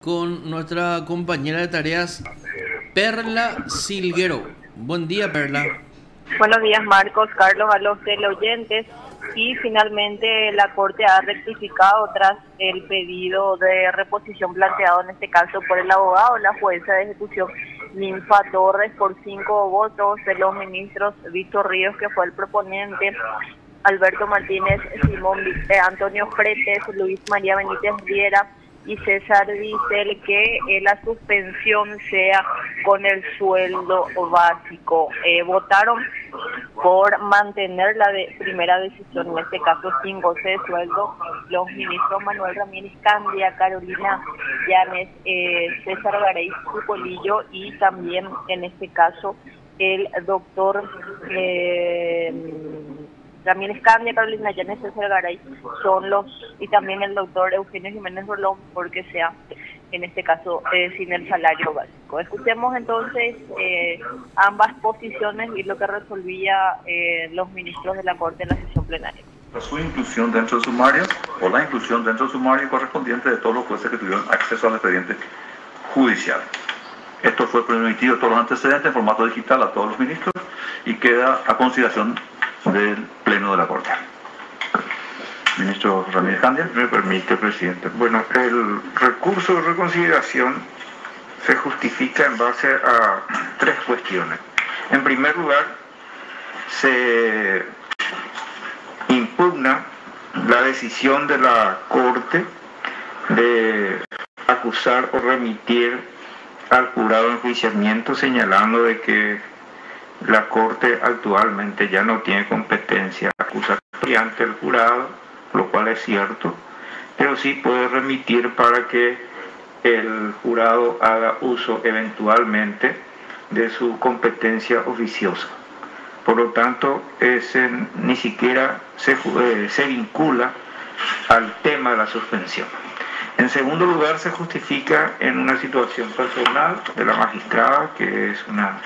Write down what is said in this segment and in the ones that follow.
Con nuestra compañera de tareas, Perla Silguero. Buen día, Perla. Buenos días, Marcos, Carlos, a los teleoyentes. Y finalmente la Corte ha rectificado tras el pedido de reposición planteado en este caso por el abogado, la jueza de ejecución Ninfa Torres, por 5 votos de los ministros Víctor Ríos, que fue el proponente, Alberto Martínez, Antonio Fretes, Luis María Benítez Riera y César Dicel, que la suspensión sea con el sueldo básico. Votaron por mantener la primera decisión, en este caso sin goce de sueldo, los ministros Manuel Ramírez Candia, Carolina Llanes, César Garay Cucolillo y también en este caso el doctor Ramírez Candia, Carolina Llanes, César Garay son los, y también el doctor Eugenio Jiménez Rolón, porque sea en este caso sin el salario básico. Escuchemos entonces ambas posiciones y lo que resolvía los ministros de la Corte en la sesión plenaria. Su inclusión dentro del sumario o la inclusión dentro del sumario correspondiente de todos los jueces que tuvieron acceso al expediente judicial. Esto fue permitido todos los antecedentes en formato digital a todos los ministros y queda a consideración del Pleno de la Corte. Ministro Ramírez Candia. Me permite, presidente. Bueno, el recurso de reconsideración se justifica en base a 3 cuestiones. En primer lugar, se impugna la decisión de la Corte de acusar o remitir al jurado de enjuiciamiento, señalando de que la Corte actualmente ya no tiene competencia acusatoria ante el jurado, lo cual es cierto, pero sí puede remitir para que el jurado haga uso eventualmente de su competencia oficiosa. Por lo tanto, ni siquiera se vincula al tema de la suspensión. En segundo lugar, se justifica en una situación personal de la magistrada, que es una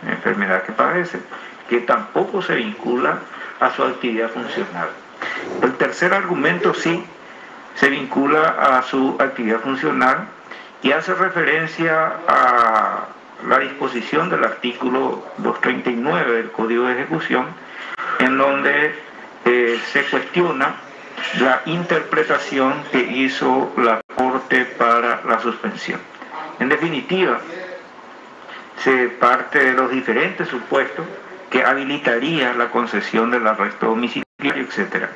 enfermedad que padece, que tampoco se vincula a su actividad funcional. El tercer argumento sí se vincula a su actividad funcional y hace referencia a la disposición del artículo 239 del Código de Ejecución, en donde se cuestiona la interpretación que hizo la Corte para la suspensión. En definitiva, se parte de los diferentes supuestos que habilitaría la concesión del arresto domiciliario, etc.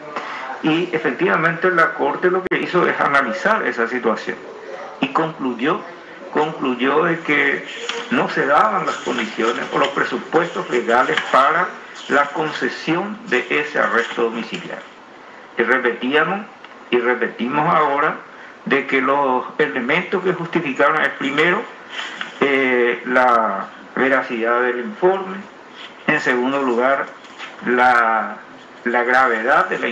Y efectivamente la Corte lo que hizo es analizar esa situación y concluyó de que no se daban las condiciones o los presupuestos legales para la concesión de ese arresto domiciliario. Y repetimos ahora de que los elementos que justificaron es primero la veracidad del informe, en segundo lugar la gravedad de la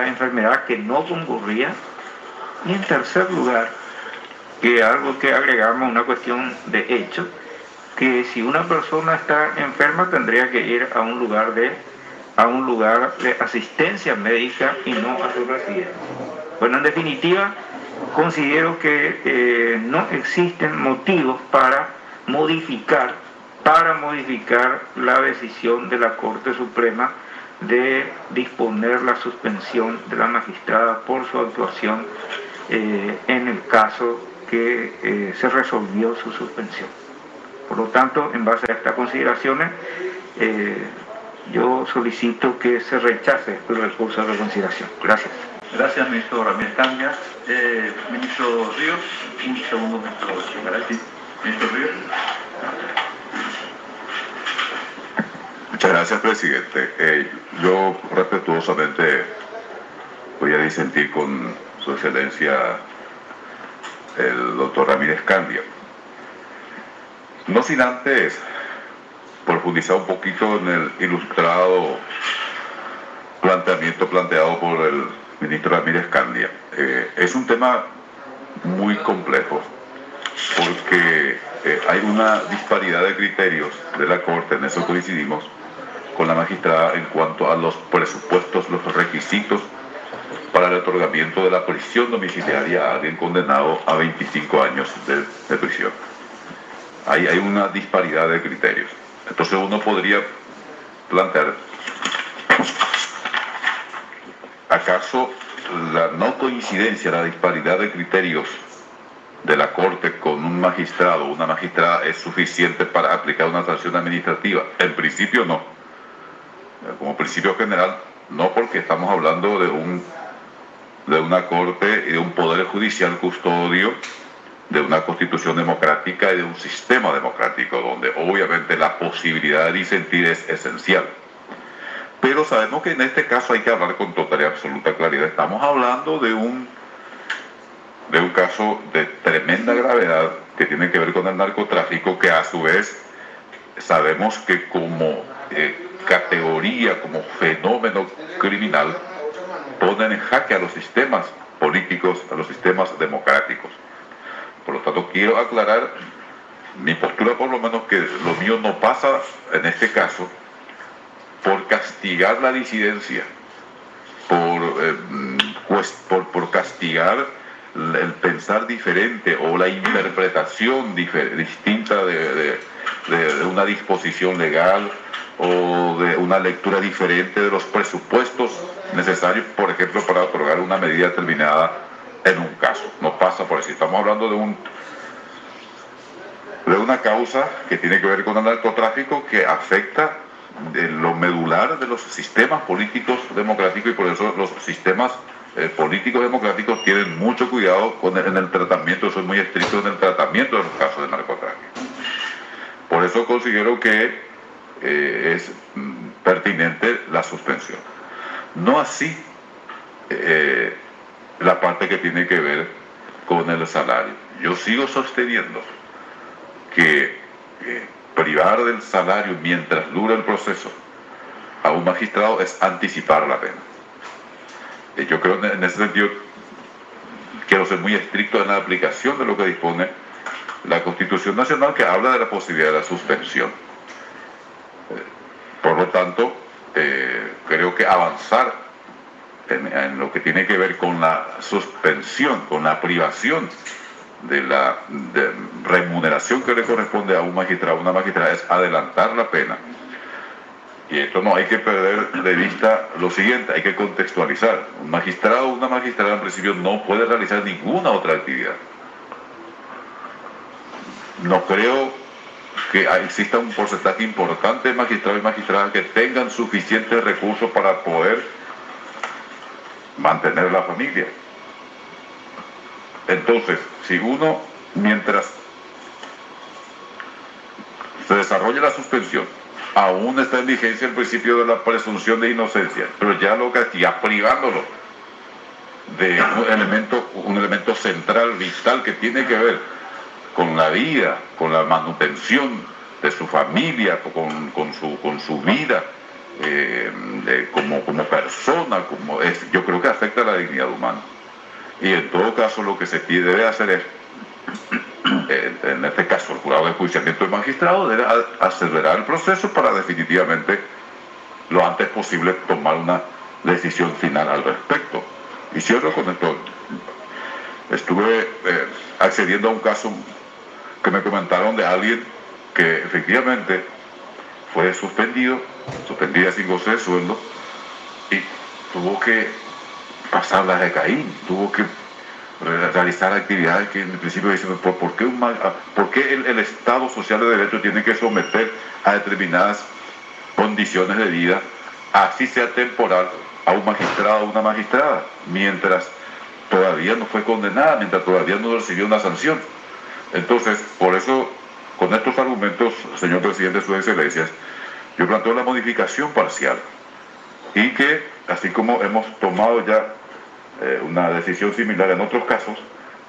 enfermedad que no concurría, y en tercer lugar, que algo que agregamos, una cuestión de hecho, que si una persona está enferma tendría que ir a un lugar de asistencia médica y no a su residencia. Bueno, en definitiva, considero que no existen motivos para modificar la decisión de la Corte Suprema de disponer la suspensión de la magistrada por su actuación en el caso que se resolvió su suspensión. Por lo tanto, en base a estas consideraciones, yo solicito que se rechace el recurso de reconsideración. Gracias. Gracias, ministro Ramírez Candia. Ministro Ríos, un segundo, ministro Garay. Ministro Ríos. Muchas gracias, presidente. Yo respetuosamente voy a disentir con su excelencia el doctor Ramírez Candia. No sin antes profundizar un poquito en el ilustrado planteado por el ministro Ramírez Candia. Es un tema muy complejo porque hay una disparidad de criterios de la Corte, en eso coincidimos con la magistrada en cuanto a los presupuestos, los requisitos para el otorgamiento de la prisión domiciliaria a alguien condenado a 25 años de prisión. Ahí hay una disparidad de criterios. Entonces uno podría plantear, ¿acaso la no coincidencia, la disparidad de criterios de la Corte con un magistrado o una magistrada es suficiente para aplicar una sanción administrativa? En principio no. Como principio general, no, porque estamos hablando de una Corte y de un Poder Judicial custodio de una Constitución democrática y de un sistema democrático, donde obviamente la posibilidad de disentir es esencial. Pero sabemos que en este caso hay que hablar con total y absoluta claridad. Estamos hablando de un caso de tremenda gravedad que tiene que ver con el narcotráfico, que a su vez sabemos que como categoría, como fenómeno criminal, ponen en jaque a los sistemas políticos, a los sistemas democráticos. Por lo tanto, quiero aclarar mi postura, por lo menos, que lo mío no pasa en este caso por castigar la disidencia, por castigar el pensar diferente o la interpretación distinta de una disposición legal o de una lectura diferente de los presupuestos necesarios, por ejemplo, para otorgar una medida determinada en un caso. No pasa por eso. Estamos hablando de una causa que tiene que ver con el narcotráfico, que afecta lo medular de los sistemas políticos democráticos, y por eso los sistemas políticos democráticos tienen mucho cuidado en el tratamiento, son muy estrictos en el tratamiento de los casos de narcotráfico. Por eso considero que es pertinente la suspensión. No así la parte que tiene que ver con el salario. Yo sigo sosteniendo que privar del salario mientras dura el proceso a un magistrado es anticipar la pena. Yo creo, en ese sentido, quiero ser muy estricto en la aplicación de lo que dispone la Constitución Nacional, que habla de la posibilidad de la suspensión. Por lo tanto, creo que avanzar en lo que tiene que ver con la suspensión, con la privación de la remuneración que le corresponde a un magistrado o una magistrada, es adelantar la pena. Y esto no hay que perder de vista lo siguiente, hay que contextualizar. Un magistrado o una magistrada en principio no puede realizar ninguna otra actividad. No creo que exista un porcentaje importante de magistrados y magistradas que tengan suficientes recursos para poder mantener la familia. Entonces, si uno, mientras se desarrolla la suspensión, aún está en vigencia el principio de la presunción de inocencia, pero ya lo castiga privándolo de un elemento central, vital, que tiene que ver con la vida, con la manutención de su familia, con su vida como persona, yo creo que afecta a la dignidad humana. Y en todo caso lo que se debe hacer es, en este caso el jurado de enjuiciamiento del magistrado debe acelerar el proceso para definitivamente lo antes posible tomar una decisión final al respecto. Y cierro con esto. Estuve accediendo a un caso que me comentaron de alguien que efectivamente fue suspendida sin goce de sueldo, y tuvo que pasar las de Caín, tuvo que realizar actividades que en principio dicen, ¿por qué el Estado Social de Derecho tiene que someter a determinadas condiciones de vida, así sea temporal, a un magistrado o una magistrada, mientras todavía no fue condenada, mientras todavía no recibió una sanción? Entonces, por eso, con estos argumentos, señor presidente, sus excelencias, yo planteo la modificación parcial, y que, así como hemos tomado ya una decisión similar en otros casos,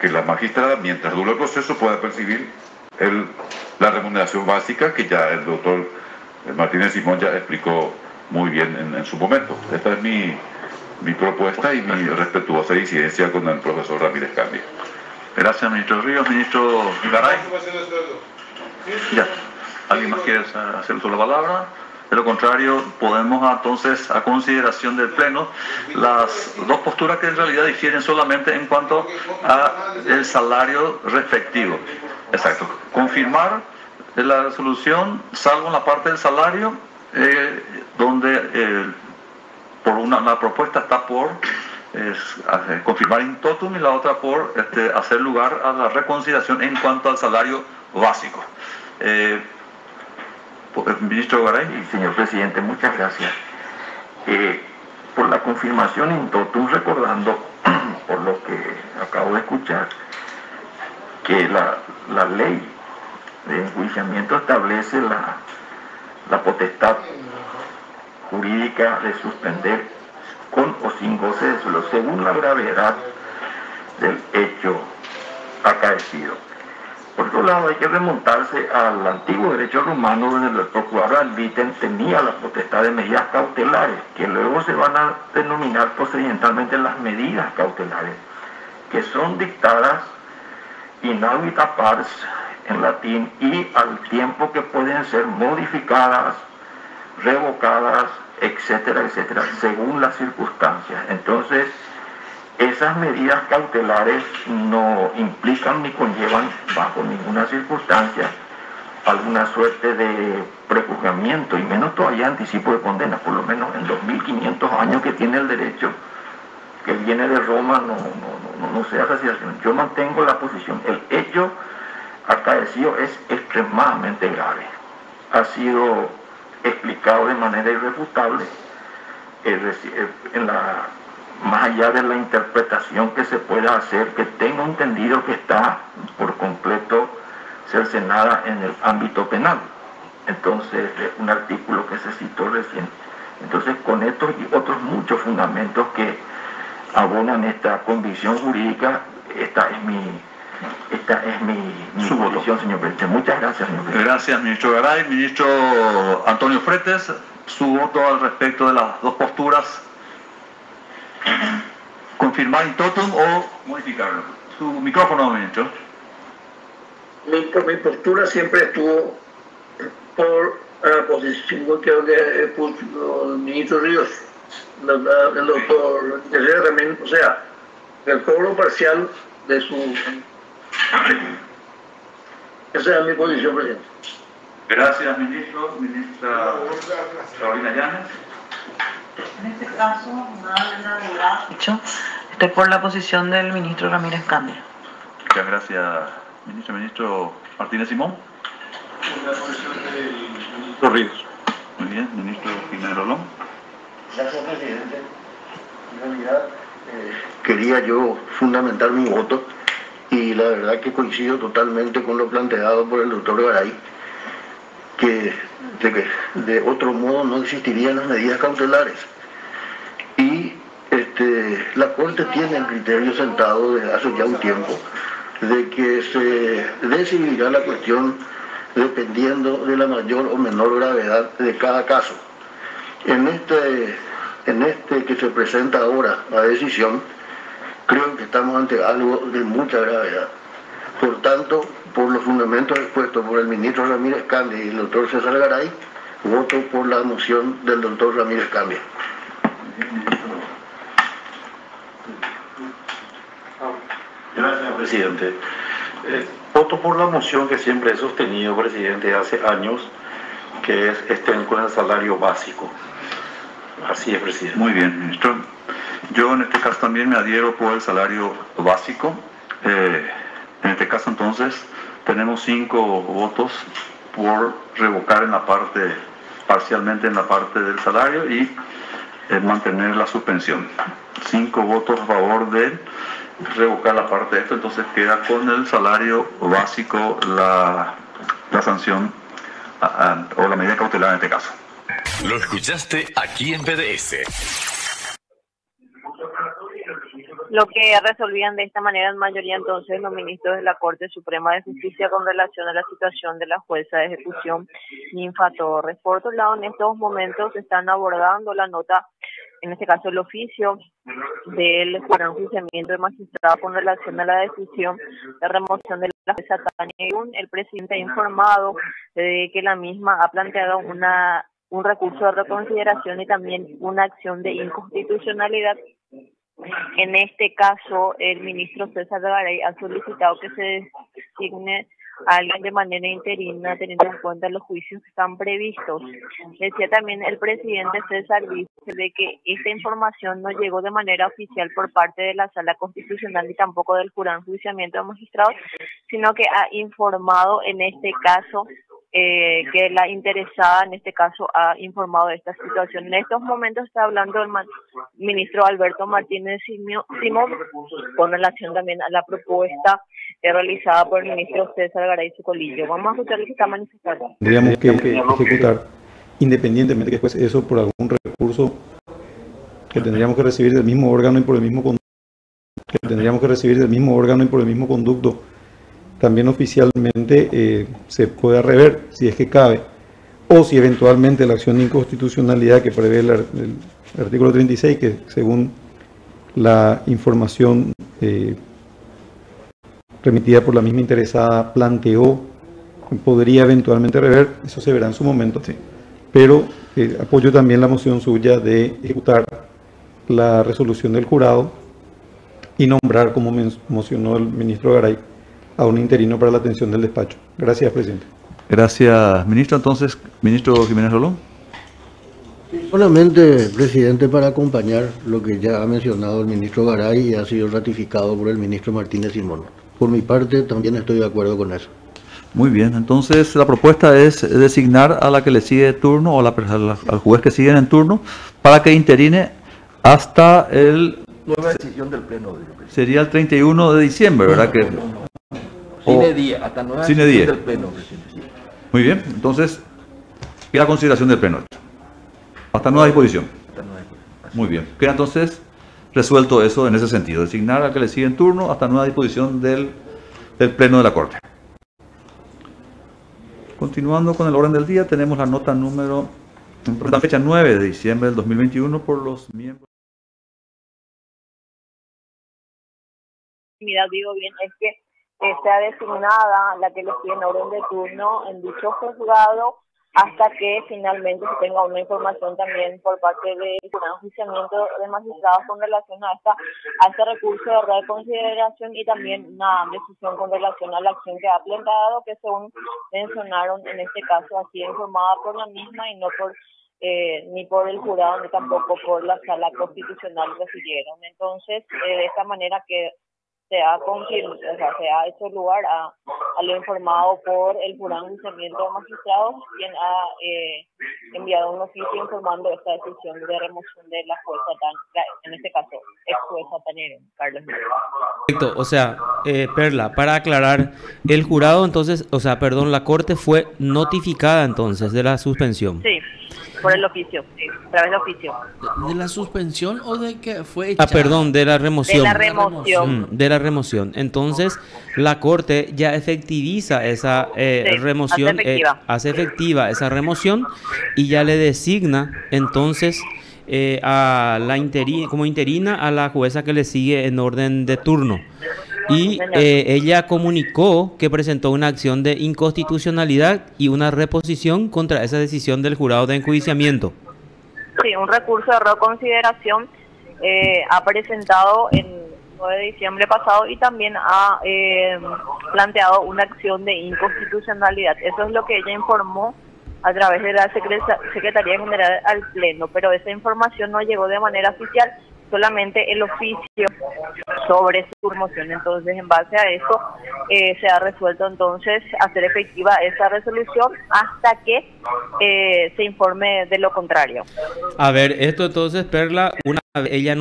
que la magistrada, mientras dure el proceso, pueda percibir la remuneración básica, que ya el doctor Martínez Simón ya explicó muy bien en su momento. Esta es mi propuesta y mi respetuosa disidencia con el profesor Ramírez Candia. Gracias, ministro Ríos. Ministro Garay. Ya. ¿Alguien más quiere hacer uso de la palabra? De lo contrario, podemos entonces, a consideración del Pleno, las dos posturas que en realidad difieren solamente en cuanto a el salario respectivo. Exacto. Confirmar la resolución, salvo en la parte del salario, donde por la propuesta está por confirmar in totum y la otra por hacer lugar a la reconciliación en cuanto al salario básico. Ministro Garay. Señor presidente, muchas gracias. Por la confirmación in totum, recordando, por lo que acabo de escuchar, que la ley de enjuiciamiento establece la potestad jurídica de suspender con o sin goce de suelo, según la gravedad del hecho acaecido. Por otro lado, hay que remontarse al antiguo derecho romano, donde el procurador ad litem tenía la potestad de medidas cautelares, que luego se van a denominar procedimentalmente las medidas cautelares, que son dictadas in audita pars en latín y al tiempo que pueden ser modificadas, revocadas, etcétera, etcétera, según las circunstancias. Entonces, esas medidas cautelares no implican ni conllevan bajo ninguna circunstancia alguna suerte de prejuzgamiento y menos todavía anticipo de condena, por lo menos en 2500 años que tiene el derecho que viene de Roma no se hace así. Yo mantengo la posición, el hecho acaecido es extremadamente grave, ha sido explicado de manera irrefutable más allá de la interpretación que se pueda hacer, que tengo entendido que está por completo cercenada en el ámbito penal. Entonces, un artículo que se citó recién. Entonces, con estos y otros muchos fundamentos que abonan esta convicción jurídica, esta es mi posición, señor presidente. Muchas gracias, señor presidente. Gracias, ministro Garay. Ministro Antonio Fretes, su voto al respecto de las dos posturas. ¿Confirmar in totum o modificarlo? Su micrófono, ministro. Mi postura siempre estuvo por la posición que puso el ministro Ríos, el doctor Herrera también, o sea, el cobro parcial de su... Esa es mi posición, presidente. Gracias, ministro. Ministra Carolina Llanes. En este caso, estoy por la posición del ministro Ramírez Cándido. Muchas gracias, ministro. Ministro Martínez Simón. La posición del ministro Ríos. Muy bien, ministro Jiménez Rolón. Gracias, presidente. En realidad, quería yo fundamentar mi voto y la verdad que coincido totalmente con lo planteado por el doctor Garay, que de otro modo no existirían las medidas cautelares. Y la Corte tiene el criterio sentado desde hace ya un tiempo de que se decidirá la cuestión dependiendo de la mayor o menor gravedad de cada caso. En este que se presenta ahora a decisión, creo que estamos ante algo de mucha gravedad. Por tanto, por los fundamentos expuestos por el ministro Ramírez Cándido y el doctor César Garay, voto por la moción del doctor Ramírez Cándido. Gracias, presidente. Voto por la moción que siempre he sostenido, presidente, hace años, que es estén con el salario básico. Así es, presidente. Muy bien, ministro. Yo en este caso también me adhiero por el salario básico. En este caso entonces tenemos 5 votos por revocar en la parte, parcialmente en la parte del salario y mantener la suspensión. 5 votos a favor de revocar la parte de esto, entonces queda con el salario básico la sanción o la medida cautelar en este caso. Lo escuchaste aquí en PDS. Lo que resolvían de esta manera en mayoría entonces los ministros de la Corte Suprema de Justicia con relación a la situación de la jueza de ejecución Ninfa Torres. Por otro lado, en estos momentos se están abordando la nota, en este caso el oficio del enjuiciamiento de magistrado con relación a la decisión de remoción de la jueza Tania Irún. El presidente ha informado de que la misma ha planteado una un recurso de reconsideración y también una acción de inconstitucionalidad. En este caso, el ministro César Garay ha solicitado que se designe a alguien de manera interina, teniendo en cuenta los juicios que están previstos. Decía también el presidente César, dice de que esta información no llegó de manera oficial por parte de la Sala Constitucional ni tampoco del Jurado de Enjuiciamiento de Magistrados, sino que ha informado en este caso que la interesada en este caso ha informado de esta situación. En estos momentos está hablando el ministro Alberto Martínez Simón con relación también a la propuesta realizada por el ministro César Garay Sucolillo. Vamos a escuchar lo que está manifestando. Tendríamos que ejecutar independientemente que después eso por algún recurso que tendríamos que recibir del mismo órgano y por el mismo conducto, también oficialmente se pueda rever si es que cabe, o si eventualmente la acción de inconstitucionalidad que prevé el artículo 36, que según la información remitida por la misma interesada planteó, podría eventualmente rever, eso se verá en su momento. Sí. Pero apoyo también la moción suya de ejecutar la resolución del jurado y nombrar, como mencionó el ministro Garay, a un interino para la atención del despacho. Gracias, presidente. Gracias, ministro. Entonces, ministro Jiménez Rolón. Solamente, presidente, para acompañar lo que ya ha mencionado el ministro Garay y ha sido ratificado por el ministro Martínez Simón. Por mi parte, también estoy de acuerdo con eso. Muy bien, entonces la propuesta es designar a la que le sigue turno o al juez que sigue en turno para que interine hasta el... Nueva decisión del Pleno. Sería el 31 de diciembre, ¿verdad? Cine día, hasta nueva decisión del Pleno, presidente. Sí. Muy bien, entonces, queda a consideración del Pleno. Hasta nueva disposición. Muy bien, queda entonces resuelto eso en ese sentido, designar al que le sigue en turno hasta nueva disposición del Pleno de la Corte. Continuando con el orden del día, tenemos la nota número, la fecha 9 de diciembre del 2021 por los miembros. Digo bien, es que sea designada la que le sigue en orden de turno en dicho juzgado hasta que finalmente se tenga una información también por parte del Jurado de Enjuiciamiento de Magistrados con relación a este recurso de reconsideración y también una decisión con relación a la acción que ha planteado, que según mencionaron en este caso ha sido informada por la misma y no por ni por el jurado ni tampoco por la Sala Constitucional recibieron. Entonces, de esta manera que se ha hecho lugar a lo informado por el Jurado de Enjuiciamiento de Magistrados, quien ha enviado un oficio informando esta decisión de remoción de la jueza, en este caso, ex jueza Tanero, Carlos. Perfecto, o sea, Perla, para aclarar, el jurado entonces, la Corte fue notificada entonces de la suspensión. Sí. Por el oficio, sí, a través del oficio. ¿De la suspensión o de que fue echada? de la remoción. De la remoción. De la remoción. Entonces, la Corte ya efectiviza esa remoción, hace efectiva esa remoción y ya le designa entonces a la como interina a la jueza que le sigue en orden de turno. Y ella comunicó que presentó una acción de inconstitucionalidad y una reposición contra esa decisión del Jurado de Enjuiciamiento. Sí, un recurso de reconsideración ha presentado el 9 de diciembre pasado y también ha planteado una acción de inconstitucionalidad. Eso es lo que ella informó a través de la Secretaría General al Pleno, pero esa información no llegó de manera oficial, solamente el oficio sobre su remoción. Entonces, en base a eso, se ha resuelto entonces hacer efectiva esa resolución hasta que se informe de lo contrario. A ver, esto entonces, Perla, una vez ella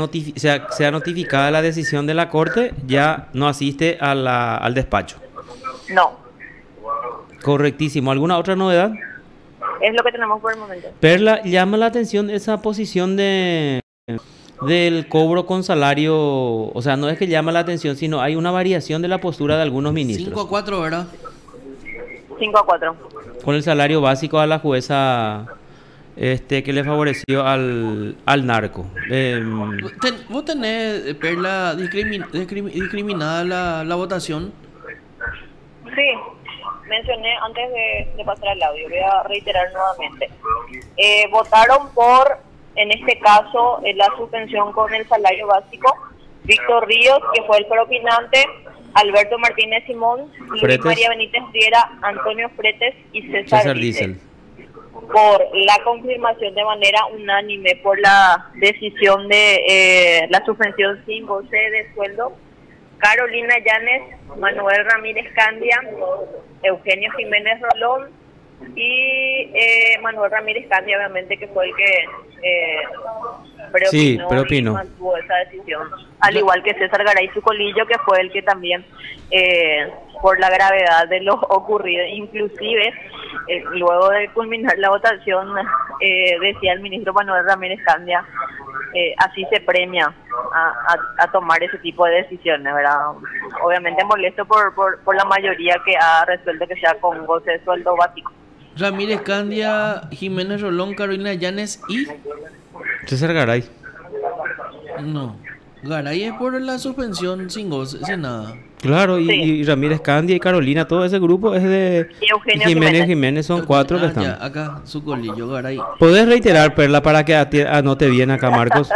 sea notificada la decisión de la Corte, ya no asiste al despacho. No. Correctísimo. ¿Alguna otra novedad? Es lo que tenemos por el momento. Perla, llama la atención esa posición del cobro con salario, o sea, no es que llama la atención, sino hay una variación de la postura de algunos ministros. 5-4, ¿verdad? 5-4. Con el salario básico a la jueza que le favoreció al narco. ¿Vos tenés, Perla, discriminada la votación? Sí, mencioné antes de pasar al audio, voy a reiterar nuevamente. Votaron por, en este caso, la suspensión con el salario básico, Víctor Ríos, que fue el propinante, Alberto Martínez Simón, Luis María Benítez Riera, Antonio Fretes y César Diesel. Por la confirmación de manera unánime por la decisión de la suspensión sin goce de sueldo, Carolina Llanes, Manuel Ramírez Candia, Eugenio Jiménez Rolón y Manuel Ramírez Candia, obviamente, que fue el que propinó y mantuvo esa decisión, al igual que César Garay Sucolillo, que fue el que también por la gravedad de lo ocurrido, inclusive luego de culminar la votación, decía el ministro Manuel Ramírez Candia, así se premia a tomar ese tipo de decisiones, ¿verdad? Obviamente molesto por la mayoría que ha resuelto que sea con goce de sueldo básico. Ramírez Candia, Jiménez Rolón, Carolina Llanes y César Garay. No, Garay es por la suspensión sin goce, sin nada. Claro, y Ramírez Candia y Carolina, todo ese grupo es de Jiménez, son 4 que están. Ya, acá, Sucolillo, Garay. ¿Podés reiterar, Perla, para que anote bien acá, Marcos?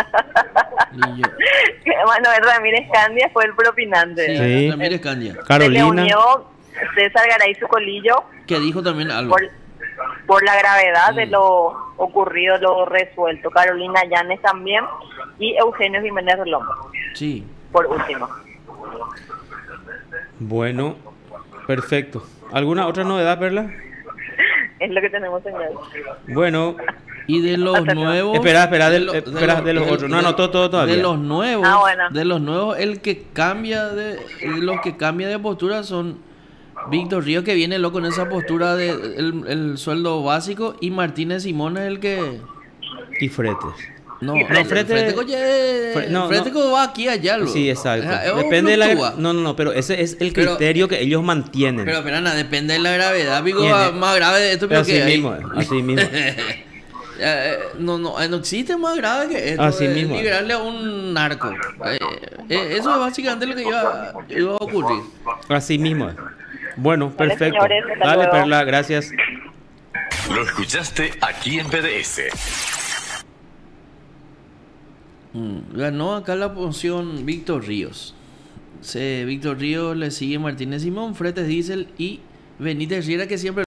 Manuel Ramírez Candia fue el propinante. Sí, Ramírez Candia. Carolina. Se le unió César Garay Sucolillo, que dijo también algo. Por la gravedad de lo ocurrido, lo resuelto. Carolina Llanes también y Eugenio Jiménez Rolón. Sí. Por último. Bueno, perfecto. ¿Alguna otra novedad, Perla? Es lo que tenemos, señor. Bueno. Y de los nuevos... Espera, de los otros. No, todo todavía. De los nuevos, bueno. De los nuevos, el que cambia los que cambia de postura son Víctor Ríos, que viene loco en esa postura de el sueldo básico, y Martínez Simón es el que... Y Fretes. No, Fretes va aquí allá. Sí, exacto. Depende de la... No, pero ese es el criterio que ellos mantienen. Pero nada, depende de la gravedad. Digo, más grave de esto, pero así mismo. No existe más grave que esto. Así mismo. Liberarle a un narco. Eso es básicamente lo que iba a ocurrir. Así mismo. Bueno, perfecto. Señores, dale, Perla, gracias. Lo escuchaste aquí en PDS. Ganó acá la posición Víctor Ríos. Víctor Ríos le sigue Martínez Simón, Fretes Diesel y Benítez Riera, que siempre